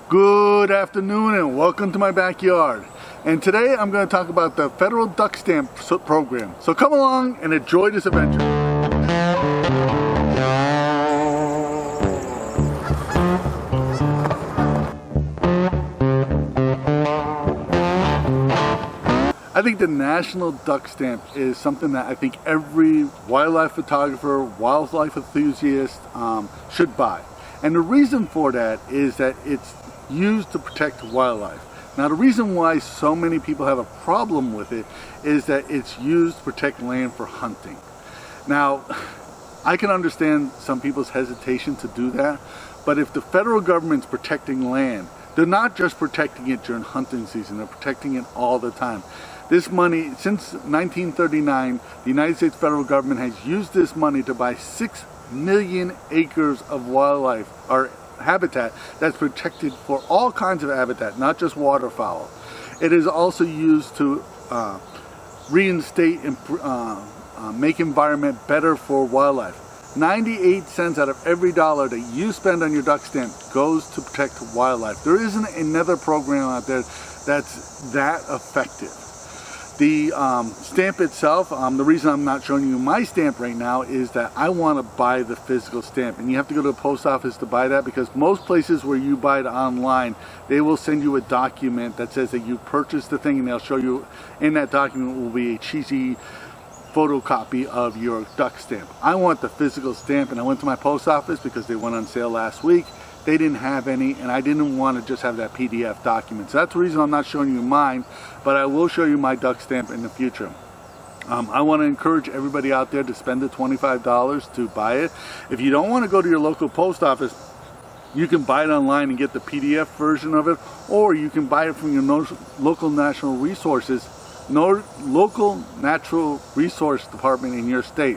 Good afternoon and welcome to my backyard. And today I'm going to talk about the federal duck stamp program. So come along and enjoy this adventure. I think the national duck stamp is something that I think every wildlife photographer, wildlife enthusiast should buy. And the reason for that is that it's used to protect wildlife. Now the reason why so many people have a problem with it is that it's used to protect land for hunting. Now I can understand some people's hesitation to do that, but if the federal government's protecting land, they're not just protecting it during hunting season, they're protecting it all the time. This money, since 1939, the United States federal government has used this money to buy 6 million acres of wildlife or habitat that's protected for all kinds of habitat, not just waterfowl. It is also used to reinstate and make environment better for wildlife. 98 cents out of every dollar that you spend on your duck stamp goes to protect wildlife. There isn't another program out there that's that effective. The stamp itself, the reason I'm not showing you my stamp right now is that I want to buy the physical stamp, and you have to go to the post office to buy that, because most places where you buy it online, they will send you a document that says that you purchased the thing, and they'll show you in that document will be a cheesy photocopy of your duck stamp. I want the physical stamp, and I went to my post office because they went on sale last week. They didn't have any, and I didn't want to just have that PDF document. So that's the reason I'm not showing you mine, but I will show you my duck stamp in the future. I want to encourage everybody out there to spend the $25 to buy it. If you don't want to go to your local post office, you can buy it online and get the PDF version of it, or you can buy it from your local natural resource department in your state.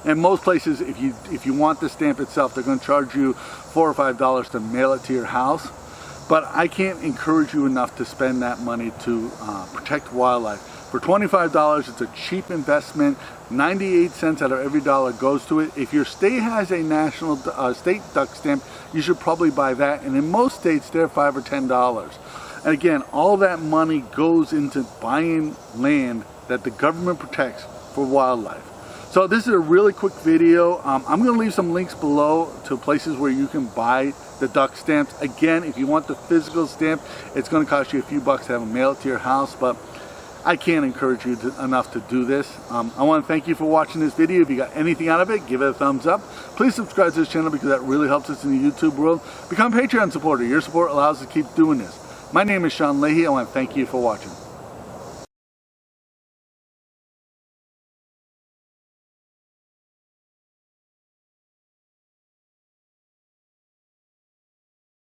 And most places, if you want the stamp itself, they're going to charge you $4 or $5 to mail it to your house. But I can't encourage you enough to spend that money to protect wildlife. For $25, it's a cheap investment. 98 cents out of every dollar goes to it. If your state has a national state duck stamp, you should probably buy that. And in most states, they're $5 or $10. And again, all that money goes into buying land that the government protects for wildlife. So this is a really quick video. I'm going to leave some links below to places where you can buy the duck stamps. Again, if you want the physical stamp, it's going to cost you a few bucks to have them mailed to your house, but I can't encourage you enough to do this. I want to thank you for watching this video. If you got anything out of it, give it a thumbs up. Please subscribe to this channel because that really helps us in the YouTube world. Become a Patreon supporter. Your support allows us to keep doing this. My name is Leahy. I want to thank you for watching.